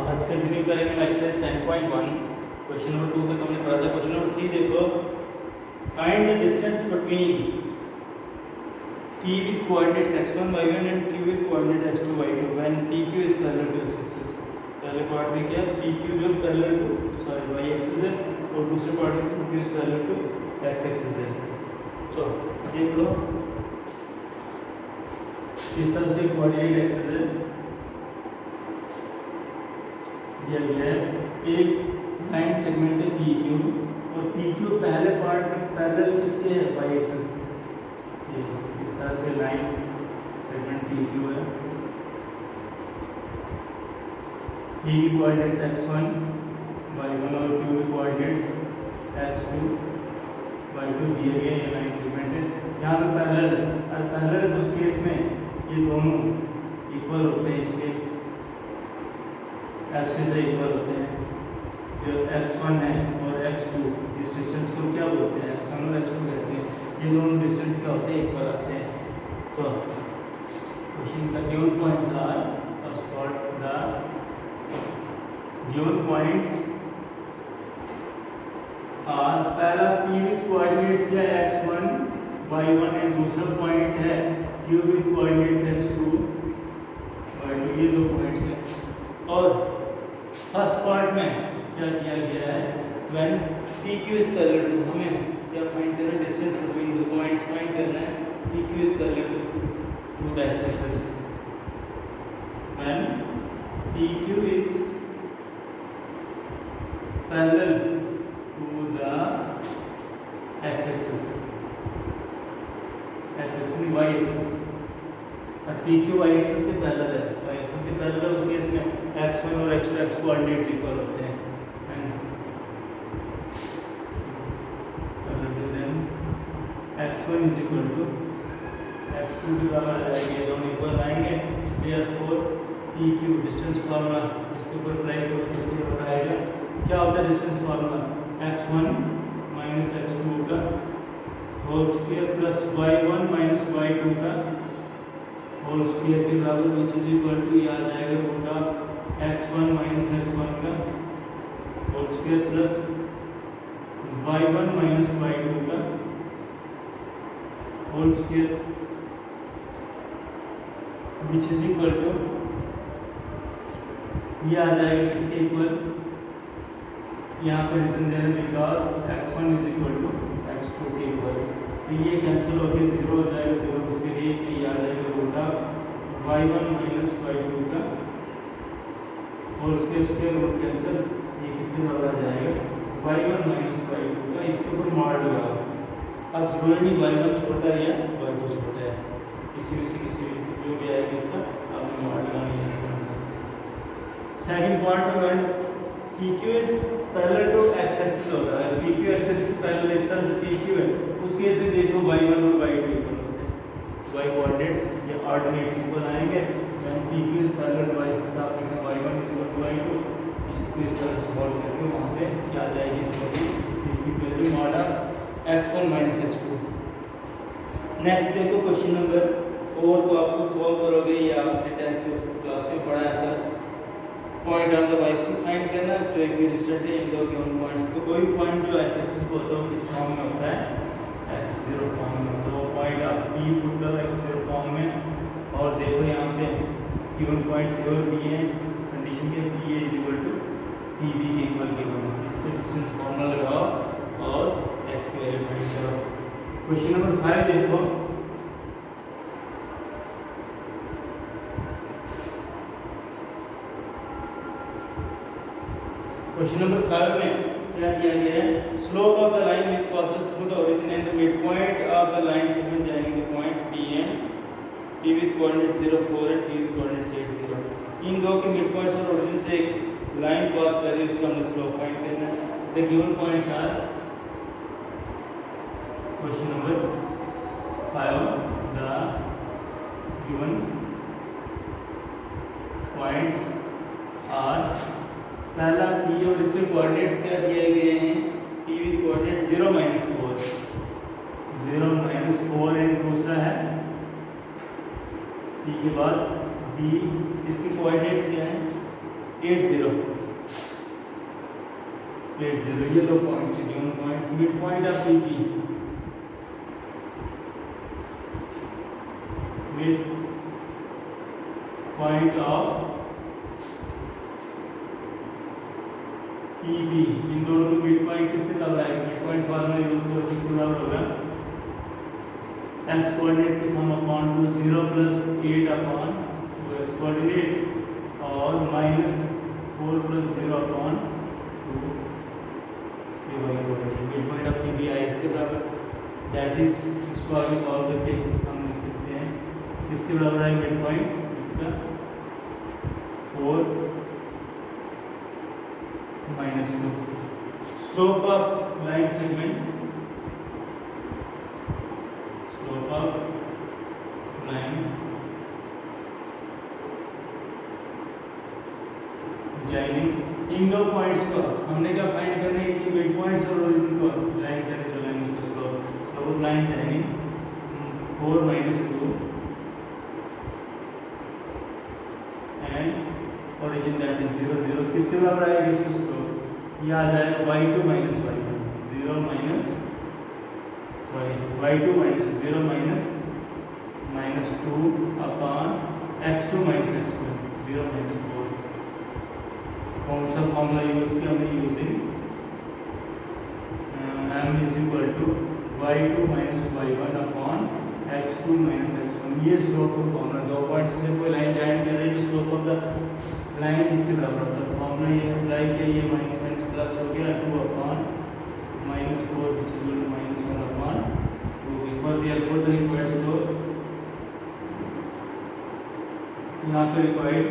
आज कंटिन्यू करेंगे exercise 10.1 question number 2 तक हमने पढ़ा था। क्वेश्चन नंबर 3 देखो, find the distance between p with coordinates x1 y1 and q with coordinates x2 y2 when pq is parallel to x axis। पहले part में क्या pq जो पैरेलल टू y एक्सिस है और दूसरे पार्ट में pq is parallel to x axis है। तो देख लो इस तरह से कोऑर्डिनेट एक्सिस है दिया गया है। एक लाइन सेगमेंट है PQ और PQ पहले पार्ट में पैरेलल किसके है y एक्सिस। ये इस तरह से लाइन सेगमेंट PQ है। P की कोऑर्डिनेट्स x1 y1 और Q की कोऑर्डिनेट्स x2 y2 दिए गए। ये लाइन सेगमेंट है, यहाँ पे पैरेलल है और पैरेलल है तो उस केस में ये दोनों इक्वल होते हैं, इसके एक्सिस से इक्वल होते हैं। जो x1 है और x2 इस डिस्टेंस को क्या बोलते हैं, x1 और x2 कहते हैं। ये दोनों डिस्टेंस क्या होते हैं, इक्वल आते हैं। तो क्वेश्चन का given points are first part the given points are, पहला p विद कोऑर्डिनेट्स क्या है x1 y1 है, दूसरा पॉइंट है q with coordinates x2 y2। ये दो पॉइंट्स हैं और फर्स्ट पार्ट में क्या दिया गया है, when PQ is parallel to, हमें क्या फाइंड करना है, distance between the points find करना है। PQ is parallel to the x axis, when PQ is parallel to the x axis, x axis y axis और PQ y एक्सिस के parallel है, y axis के parallel है। उस case में x1 और x2 x कोऑर्डिनेट्स इक्वल होते हैं। x1 is equal to x2 के बराबर आ जाएंगे, दोनों इक्वल आएंगे। देयरफॉर PQ डिस्टेंस फार्मूला इसके ऊपर अप्लाई करो, किसके बराबर आएगा, क्या होता है distance formula, x1 minus x2 का whole square plus y1 minus y2 का होल स्क्वायर के बराबर, विच इज इक्वल टू ये आ जाएगा root of x1 minus x1 का whole square plus y1 minus y2 का whole square, which is equal to ये आ जाएगा किसके इक्वल, यहाँ पर रीजन दे रहे हैं because x1 is equal to x2 के इक्वल। तो ये कैंसिल होकर 0 हो जाएगा, 0 उसके लिए ये आ जाएगा root of y1 minus y2 का होल स्क्वायर रूट कैंसिल, ये किसके बराबर आ जाएगा, y1 माइनस y2 का। इसके ऊपर मॉड लगाओ, अब जरूरी नहीं y1 छोटा है या y2 छोटा है, किसी भी से किसी भी जो भी आएगा इसका आपने मॉड लगानी है इसका आंसर। सेकंड पार्ट में PQ is parallel to x axis होता है, PQ x एक्सिस पैरेलल इस तरह से PQ है, उस केस में देखो y1 और y2 इक्वल होते हैं, y कोऑर्डिनेट्स या ऑर्डिनेट्स इक्वल आएंगे। When PQ is parallel to y axis आप लिखना y1 is equal to y2, इसको इस तरह से सॉल्व करके वहां पे क्या आ जाएगी, इसको PQ की value mod of x1 minus x2। Next देखो क्वेश्चन नंबर 4, तो आप खुद सॉल्व करोगे या आपने 10th क्लास में पढ़ा है sir. Point on the y axis find करना, जो इक्विडिस्टेंट है इन दो गिवन पॉइंट्स। तो कोई पॉइंट जो x एक्सिस को होता है किस फॉर्म में होता है, x0 फॉर्म में। तो पॉइंट आप P पुट करो x0 फॉर्म में और देखो यहाँ पे गिवन पॉइंट्स A और B है, कंडीशन के P is equal to PB के इक्वल गिवन है। इस पे डिस्टेंस फॉर्मूला लगाओ और x की वैल्यू फाइंड करो। क्वेश्चन नंबर 5 देखो, क्वेश्चन नंबर 5 में क्या दिया गया है, slope of the line which passes through the origin and the midpoint of the line segment joining the points P and P with coordinates 0 4 and P with coordinates 8 0। इन दो के mid points और origin से एक line पास कर रही है, उसका हमने स्लोप फाइंड करना है। The given points are, question number 5 the given points are, पहला P और इसके कोऑर्डिनेट्स क्या दिए गए हैं, P with coordinates 0 minus 4 and दूसरा है P के बाद B, इसके कोऑर्डिनेट्स क्या हैं, 80 ये दो points given points mid point of PP mid point of PB इन दोनों में मिड पॉइंट किसके बराबर है मिड पॉइंट फार्मूला यूज करो किसके बराबर होगा x कोऑर्डिनेट की sum upon 2 0 plus 8 upon 2 x coordinate और माइनस 4 प्लस 0 अपॉन 2 ये वाली coordinate mid point of PB है इसके बराबर दैट इज इसको आगे सॉल्व करके हम लिख सकते हैं किसके बराबर है मिड पॉइंट इसका 4 minus 2 slope of line segment slope of line joining इन दो पॉइंट्स को हमने क्या फाइंड करना है कि मिड पॉइंट्स और ओरिजिन को ज्वाइन करने जो लाइन उसका slope of line joining 4 minus 2 and origin that is 0 0 किसके बराबर आएगा इसका स्लोप ये आ जाएगा y2 minus y1 0 minus sorry y2 minus 0 minus minus 2 upon x2 minus x1 0 minus 4 कौन सा फॉर्मूला यूज किया हमने using m is equal to y2 minus y1 upon x2 minus x1 ये स्लोप का फॉर्मूला दो पॉइंट्स में कोई line join कर रही है जो स्लोप ऑफ द लाइन इसके बराबर होता है फॉर्मूला ये अप्लाई किया ये माइनस माइनस प्लस हो गया 2 upon minus 4 which is equal to minus 1 upon 2 equal therefore the required slope यहाँ पे रिक्वायर्ड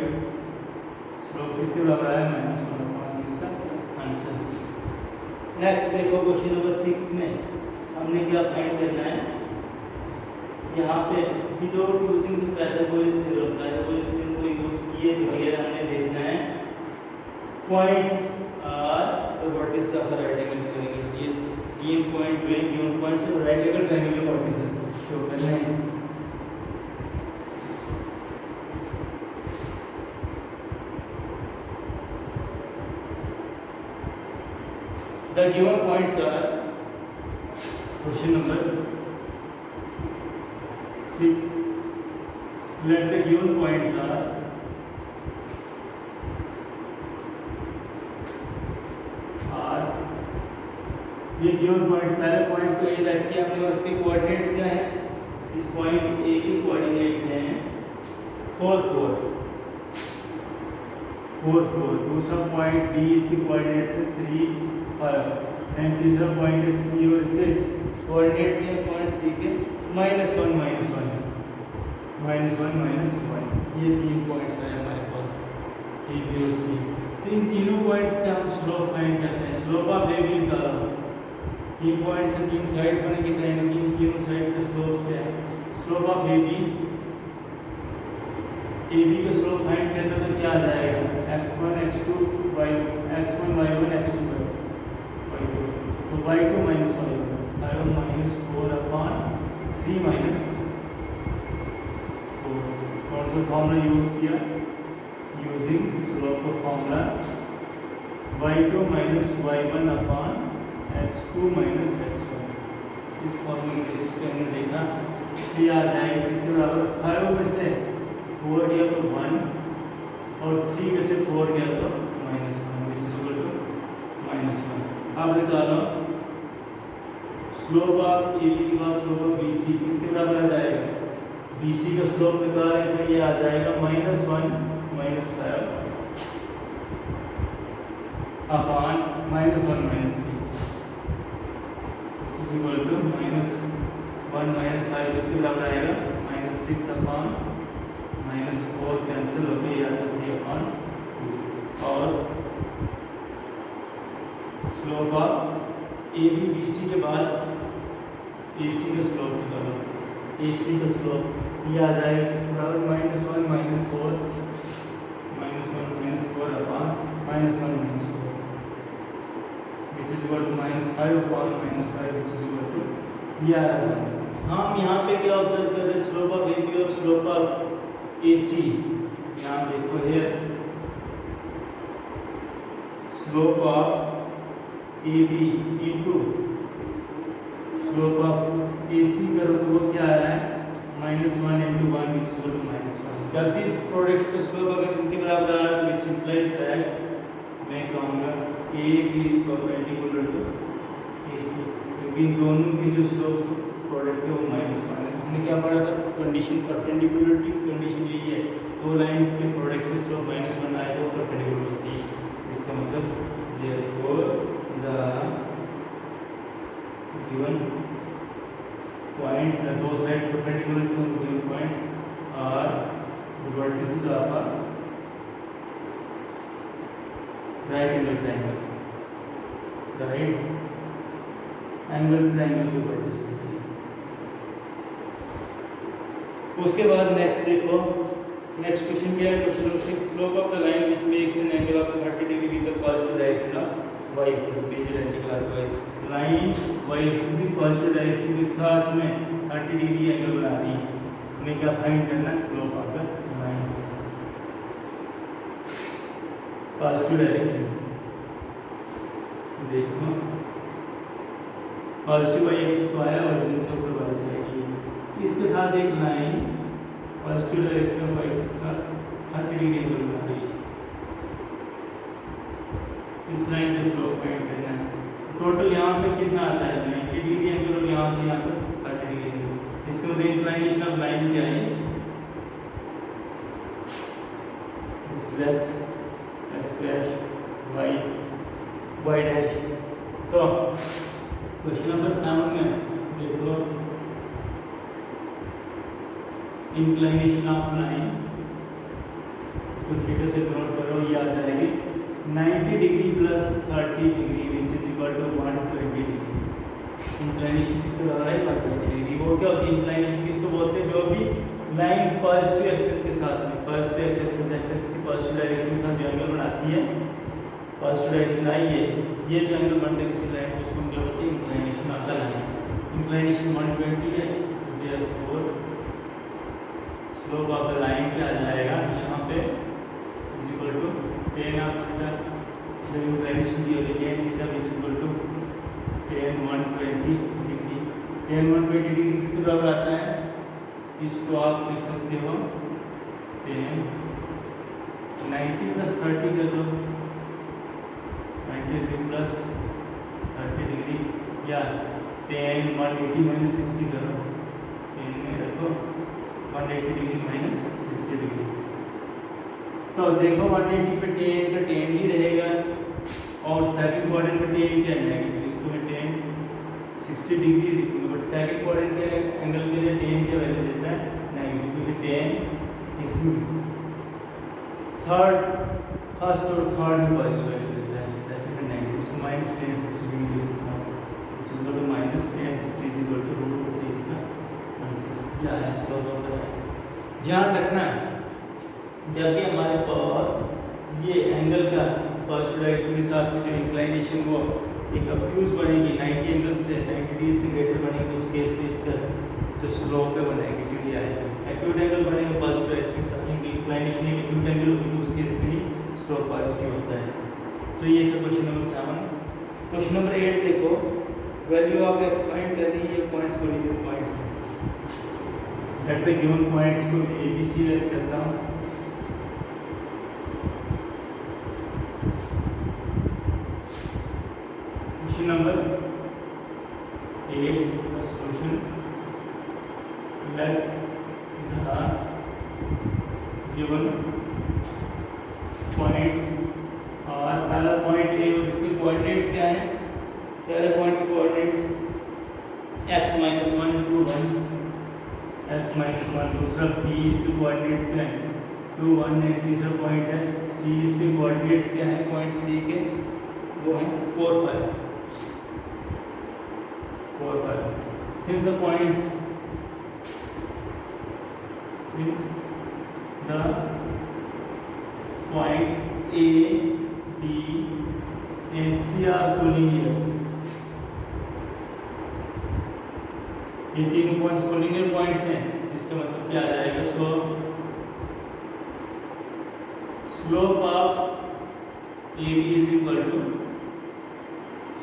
स्लोप किसके बराबर है माइनस 1 अपॉन इसका आंसर नेक्स्ट देखो क्वेश्चन नंबर 6 में हमने क्या फाइंड करना है यहाँ पे without using the parabolic theorem को यूज किए बगैर हमने देखना है points are the vertices of the right angle triangle ये तीन पॉइंट जो है गिवन पॉइंट्स है राइट एंगल ट्रायंगल के वर्टिसेस शो करने हैं the given points are question number 6 let the given points are ये गिवन पॉइंट्स पहले पॉइंट को ये लेट किया हमने और इसके कोऑर्डिनेट्स क्या हैं इस पॉइंट ए के कोऑर्डिनेट्स हैं 4 4 4 4 दूसरा पॉइंट बी इसके कोऑर्डिनेट्स है 3 5 एंड तीसरा पॉइंट है सी और इसके कोऑर्डिनेट्स हैं पॉइंट सी के -1 -1 ये तीन पॉइंट्स हैं हमारे पास ए बी और सी तो इन तीनों पॉइंट्स का हम स्लोप फाइंड करते हैं स्लोप ऑफ ए बी निकाला तीन पॉइंट्स हैं तीन साइड्स बनेंगे ट्रायंगल की तीनों साइड्स के स्लोप्स क्या है स्लोप ऑफ ए बी का स्लोप फाइंड करना तो क्या आ जाएगा x1 x2 y x1 y1 x2 y2 तो y2 minus y1 5 minus 4 upon 3 minus 4 कौन सा फॉर्मूला यूज किया यूजिंग स्लोप का formula y2 minus y1 upon x2 minus x1 इस फॉर्मूले के बेसिस पे हमने देखा कि आ जाएगा किसके बराबर 5 में से 4 गया तो 1 और 3 में से 4 गया तो -1 विच इज इक्वल टू -1 अब निकालो स्लोप ऑफ ए बी के बाद स्लोप ऑफ बी सी किसके बराबर आ जाएगा बी सी का स्लोप निकाल रहे तो ये आ जाएगा -1 -5 upon -1 -3 which is equal to -1 -5 इसके बराबर आएगा -6 अपॉन -4 कैंसिल हो गई आता 3 अपॉन 2 और slope of A B B C के बाद ए सी का स्लोप निकालो ए सी का स्लोप ये आ जाएगा किसके बराबर -1 -4 -1 -4 upon -1 -4 which is equal to -5 upon -5 which is equal to ये आ रहा है हम यहाँ पे क्या ऑब्जर्व कर रहे हैं स्लोप ऑफ ए बी और स्लोप ऑफ ए सी यहाँ देखो here slope of A B into slope of A C करो तो वो क्या आ रहा है -1 into 1 which is equal to -1। जब भी प्रोडक्ट्स का स्लोप अगर इनके बराबर आ रहा है विच इंप्लाइज दैट मैं कहूँगा A B is perpendicular to A C, क्योंकि इन दोनों के जो स्लोप प्रोडक्ट है वो -1 है। हमने क्या पढ़ा था कंडीशन, परपेंडिकुलरिटी कंडीशन यही है, दो लाइंस के प्रोडक्ट के स्लोप -1 आए तो परपेंडिकुलर होती है। इसका मतलब therefore the given points, those sides perpendicular to the given points are the vertices of a right angle triangle, right angle triangle के vertices। उसके बाद नेक्स्ट देखो, नेक्स्ट क्वेश्चन क्या है, question number 6, slope of the line which makes an angle of 30 degree with the positive direction of y axis measure anticlockwise. Line y axis की positive direction के साथ में 30 डिग्री एंगल बना रही है, हमें क्या फाइंड करना है, slope of the line positive direction. देखो पॉजिटिव y एक्सिस तो आया, ओरिजिन से ऊपर वाली साइड की, इसके साथ एक line positive direction y axis के साथ 30 डिग्री एंगल बना रही है। इस लाइन का स्लोप फाइंड करना है। टोटल यहाँ पे कितना आता है 90 डिग्री एंगल और यहाँ से यहाँ तक 30 डिग्री एंगल। इसके बाद इंक्लिनेशन ऑफ लाइन क्या है, x डैश y डैश। तो क्वेश्चन नंबर 7 में देखो इंक्लिनेशन ऑफ लाइन, इसको थीटा से नोट करो, ये आ जाएगी 90 degree plus 30 degree which is equal to 120 degree. Inclination किसके बराबर है 120 डिग्री। वो क्या होती है इंक्लिनेशन, किसको बोलते हैं, जो भी लाइन पॉजिटिव एक्सिस के साथ में, पॉजिटिव एक्सिस की पॉजिटिव डायरेक्शन के साथ जो एंगल बनाती है, पॉजिटिव डायरेक्शन आई है, ये जो एंगल बनते हैं किसी लाइन को, उसको हम क्या बोलते हैं inclination of the line. Inclination 120 है, therefore slope of the line क्या आ जाएगा यहाँ पे is equal to tan of theta, जब इंक्लिनेशन दी होती है tan theta which is equal to tan 120 degree. tan 120 degree किसके बराबर आता है, इसको आप लिख सकते हो tan 90 प्लस 30 कर दो, 90 डिग्री प्लस 30 डिग्री, या tan 180 माइनस 60 करो, tan में रखो 180 डिग्री माइनस 60 डिग्री। तो देखो 180 पे tan का tan ही रहेगा और सेकंड क्वाड्रेंट पे tan क्या है नेगेटिव, इसको मैं tan 60 डिग्री लिखूंगा, बट सेकंड क्वाड्रेंट के एंगल के लिए tan क्या वैल्यू देता है नेगेटिव, क्योंकि tan इसमें फर्स्ट और थर्ड में पॉजिटिव वैल्यू देता है, सेकंड में नेगेटिव, इसको माइनस tan 60 डिग्री दे सकता हूँ, which is equal to minus tan 60 is equal to √3 इसका आंसर। क्या है इसका ध्यान रखना है, जब भी हमारे पास ये एंगल का पॉजिटिव डायरेक्शन के साथ में जो इंक्लिनेशन वो एक अक्यूज बनेगी 90 एंगल से 90 डिग्री से ग्रेटर बनेगी, उस केस में इसका जो स्लोप है वो नेगेटिव ही आएगा। एक्यूट एंगल बनेगा पॉजिटिव डायरेक्शन के साथ, इंक्लिनेशन एक एक्यूट एंगल होगी तो उस केस में ही स्लोप पॉजिटिव होता है। तो ये था क्वेश्चन नंबर 7। क्वेश्चन नंबर 8 देखो, वैल्यू ऑफ एक्स फाइंड करनी है, पॉइंट्स को लीजिए, points let the given points को ए बी सी लेट करता हूँ। क्वेश्चन नंबर 8 का solution, let the given points और पहला पॉइंट ए और इसके कोऑर्डिनेट्स क्या हैं, पहले पॉइंट के कोऑर्डिनेट्स x - 1 2 1, x - 1, दूसरा b इसके कोऑर्डिनेट्स क्या हैं 2 1 है, तीसरा पॉइंट है c, इसके कोऑर्डिनेट्स क्या हैं पॉइंट c के, वो हैं 4 5 4 5। Since the points, since the points A, B and C are collinear, ये तीन पॉइंट्स कोलिनियर पॉइंट्स हैं, इसका मतलब क्या आ जाएगा, slope of A B is equal to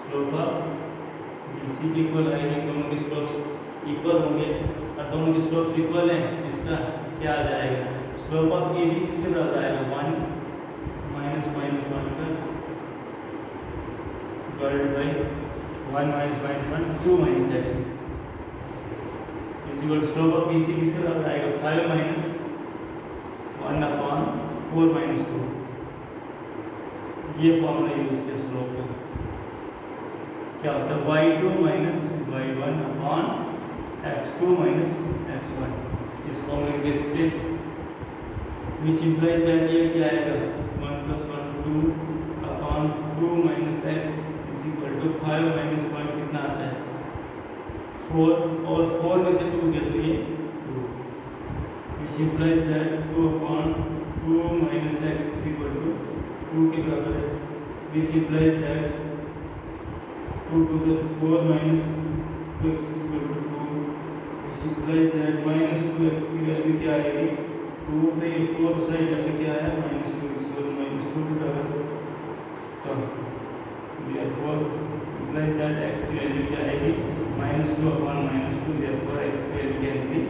slope of B C की इक्वल आएगी, दोनों की स्लोप इक्वल होंगे और दोनों की स्लोप इक्वल हैं, इसका क्या आ जाएगा, स्लोप ऑफ ए बी किसके बराबर आएगा, 1 माइनस माइनस 1 का divided by 1 minus minus 1 2 minus x is equal slope of B C किसके बराबर आएगा, 5 माइनस 1 अपॉन 4 माइनस 2। ये फॉर्मूला यूज किया स्लोप का, क्या होता है y2 minus y1 upon x2 minus x1। इस फॉर्मूले के से विच इंप्लाइज दैट ये क्या आएगा 1 plus 1 2 upon 2 minus x is equal to 5 minus 1 कितना आता है 4 और 4 में से 2 गया तो ये 2 which implies that 2 upon 2 minus x is equal to 2 के बराबर है, which implies that 2 to the 4 minus 2x is equal to 2, which implies that minus 2x की वैल्यू क्या आएगी 2, तो ये 4 साइड वैल्यू क्या है minus 2 is equal to minus 2 के बराबर, तो therefore implies that x की वैल्यू क्या आएगी minus 2 upon minus 2, therefore x की वैल्यू क्या आएगी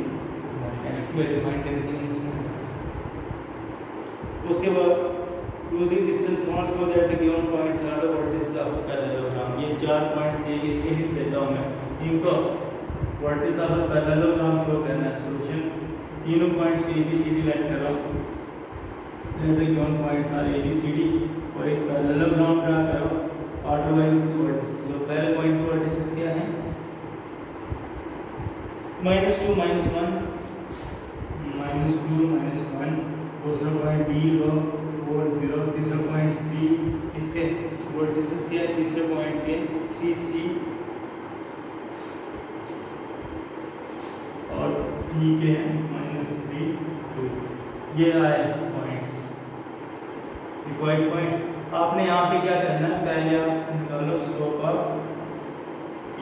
x की वैल्यू फाइंड करनी है इसमें। उसके बाद using distance from show that the given points are the vertices of the parallelogram। ये 4 पॉइंट्स दिए गए, इसके लिख देता हूँ मैं, इनको vertices of the parallelogram show करना है। सॉल्यूशन तीनों पॉइंट्स को ABCD लाइन कर रहा हूँ, the given points are ABCD और एक पैरेललोग्राम ड्रा करो ऑर्डरवाइज वर्टिस। तो पहले पॉइंट के वर्टिसेस क्या हैं -2 -1 -2 -1, दूसरा पॉइंट B लो 4 0, तीसरा पॉइंट C, इसके वर्टिसेस क्या है तीसरे पॉइंट के 3 3 और D के -3 2। ये आए पॉइंट्स रिक्वायर्ड पॉइंट्स। आपने यहाँ पे क्या करना है, पहले आप निकालो स्लोप ऑफ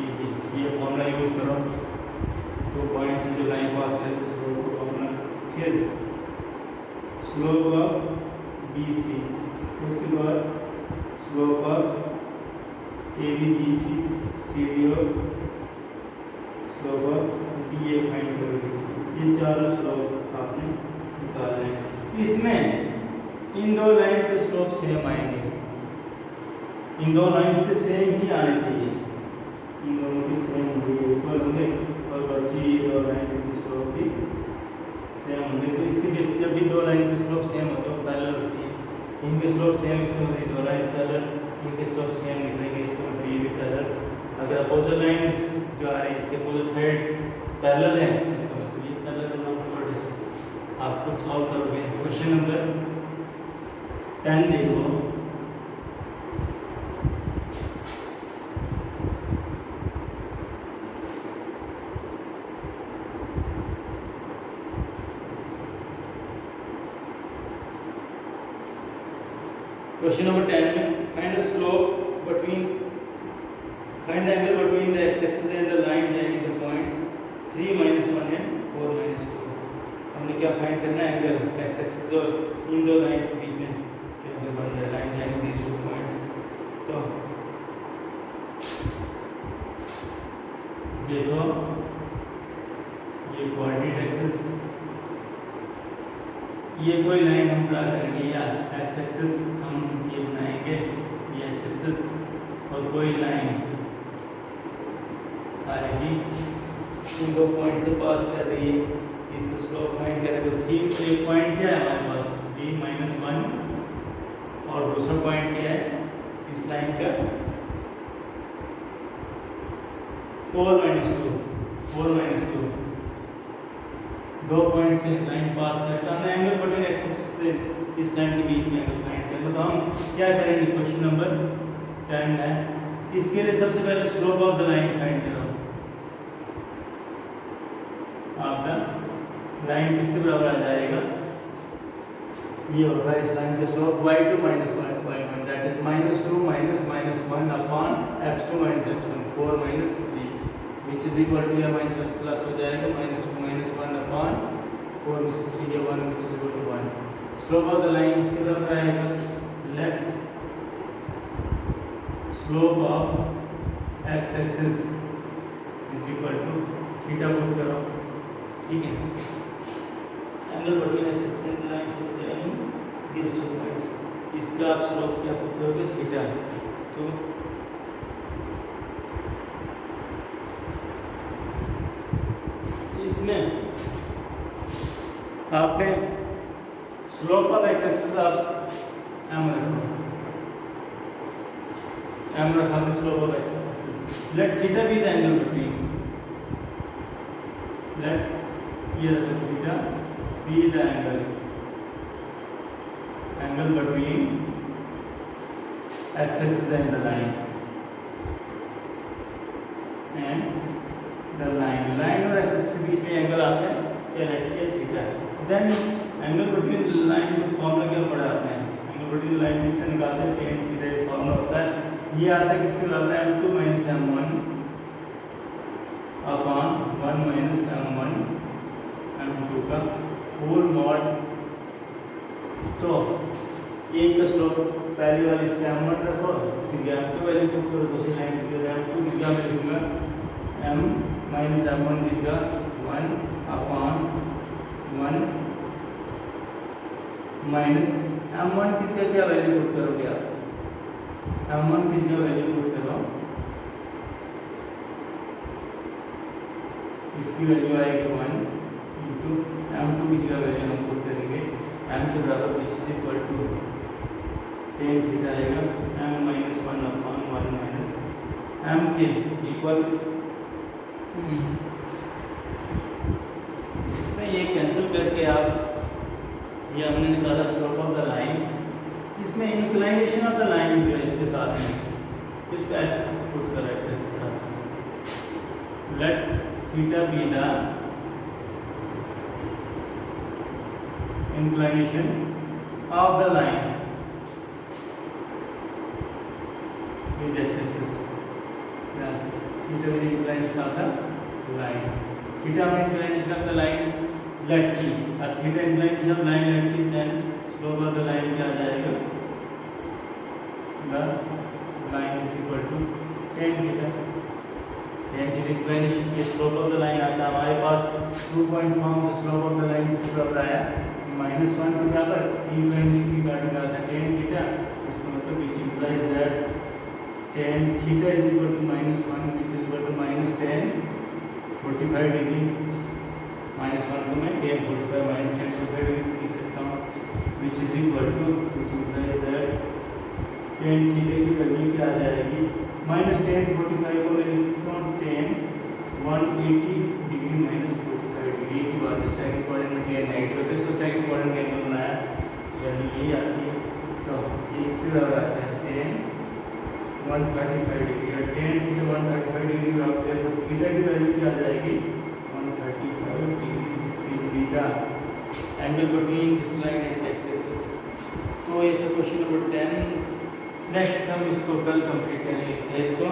EB, ये फॉर्मूला यूज करो, 2 पॉइंट्स जो लाइन पास करते हैं स्लोप को फॉर्मूला, फिर स्लोप ऑफ BC, उसके बाद slope of AB BC CD और स्लोप ऑफ DA फाइंड करोगे। ये चारों स्लोप आपने निकालने हैं। इसमें इन दो लाइंस के स्लोप सेम आएंगे, इन दो लाइंस के सेम ही आने चाहिए, इन दोनों की सेम होंगे, इक्वल होंगे और बची ये दो लाइंस की स्लोप भी सेम होंगे। तो इसके बेस जब भी दो लाइन की स्लोप सेम होती है पैरेलल होती है, इनके स्लोप सेम इसके मतलब दो लाइंस पैरेलल, इनके स्लोप सेम निकलेंगे, इसका मतलब ये भी पैरेलल। अगर अपोजिट लाइंस जो आ रही है इसके अपोजिट साइड्स पैरेलल हैं, इसका मतलब ये पैरेलल वर्टिसेस। आप खुद सॉल्व करोगे। क्वेश्चन नंबर 10 देखो, क्वेश्चन नंबर 10 में find the slope between find the angle between the x-axis and the line joining the points 3 minus 1 and 4 minus 2। हमने क्या फाइंड करना है, एंगल x-axis और इन दो लाइंस के बीच में क्या एंगल बन रहा है, line joining these two points। तो देखो ये कोऑर्डिनेट एक्सिस, ये कोई लाइन हम ड्रा करेंगे या एक्स एक्सिस हम ये बनाएंगे, ये एक्स एक्सिस और कोई लाइन आएगी इन दो पॉइंट से पास कर रही है, इसका स्लोप फाइंड करेंगे। तो 3 एक पॉइंट क्या है हमारे पास 3 - 1 और दूसरा पॉइंट क्या है इस लाइन का 4 - 2 दो पॉइंट से लाइन पास करता है, एंगल बिटवीन एक्सिस से इस लाइन के बीच में एंगल फाइंड करना। तो हम क्या करेंगे, क्वेश्चन नंबर 10 है, इसके लिए सबसे पहले slope of the line find करो। आपका लाइन किसके बराबर आ जाएगा, ये होगा इस लाइन का slope y2 - y1 that is -2 - -1 upon x2 - x1 4 - 3 which is equal to या माइनस प्लस हो जाएगा -2 - 1 अपॉन 4 में से 3 या 1 which is equal to 1। Slope of the line इसके बराबर आएगा, let slope of x axis is equal to theta put करो, ठीक है। Angle between x axis and line से दिस टू पॉइंट्स, इसका आप स्लोप क्या पुट करोगे, थीटा। तो इसमें आपने स्लोप ऑफ एक्स एक्सिस आप एम रखो, एम रखा आपने slope of x axis. Let theta be the angle between, let ये theta be the angle between x axis and the line, and the line, line और axis के बीच में angle आपने क्या लेट किया, theta. Then angle between line में formula क्या पढ़ा आपने, एंगल बिटवीन लाइन से निकालते हैं tan थीटा, ये फॉर्मूला होता है, ये आता है किसके बराबर है, m2 - m1 upon 1 - m1 m2 का होल मॉड। तो एक का स्लोप पहली वाली इसका m1 रखो, इसकी m2 वैल्यू पुट करो, दूसरी लाइन की m2 की क्या मैं लिखूंगा, m - m1 की जगह 1 अपॉन 1 माइनस m1 किसका क्या वैल्यू पुट करोगे आप, m1 किसका वैल्यू पुट करो, इसकी वैल्यू आएगी 1 इंटू m2 किसका वैल्यू हम पुट करेंगे, m के बराबर which is equal to tan theta आएगा m - 1 अपॉन 1 माइनस m के इक्वल, इसमें ये कैंसिल करके आप, ये हमने निकाला स्लोप ऑफ द लाइन, इसमें इंक्लाइनेशन ऑफ द लाइन जो है इसके साथ में, इसको एक्स पुट कर एक्सिस के साथ, let theta be the inclination of the line with X axis, theta with inclination of the line, theta में inclination of the line let की, और theta inclination of line let की, then slope of the line क्या आ जाएगा, the line is equal to tan theta, tan theta inclination की slope of the line आता है हमारे पास 2 पॉइंट फॉर्म से स्लोप ऑफ द लाइन किसके बराबर आया, -1 के बराबर, इंक्लाइनेशन की वैल्यू आता है tan थीटा, इसका मतलब which implies that tan theta is equal to -1 which is equal to -tan 45 degree, -1 को मैं tan 45 - tan 45 डिग्री लिख सकता हूँ, which is equal to which implies that tan theta की वैल्यू क्या आ जाएगी, -tan 45 को मैं लिख सकता हूँ tan 180 डिग्री -45 डिग्री की बात है, सेकंड क्वाड्रेंट में tan नेगेटिव होता है, इसको सेकंड क्वाड्रेंट का एंगल बनाया, वैल्यू यही आती है, तो ये इसके बराबर आता है tan 135 डिग्री, और tan थीटा 135 डिग्री बराबर है, तो थीटा की वैल्यू क्या आ जाएगी, 135 degree, this will be the angle between this line and x axis. तो ये था क्वेश्चन नंबर 10। नेक्स्ट हम इसको कल कंप्लीट करेंगे एक्सरसाइज को।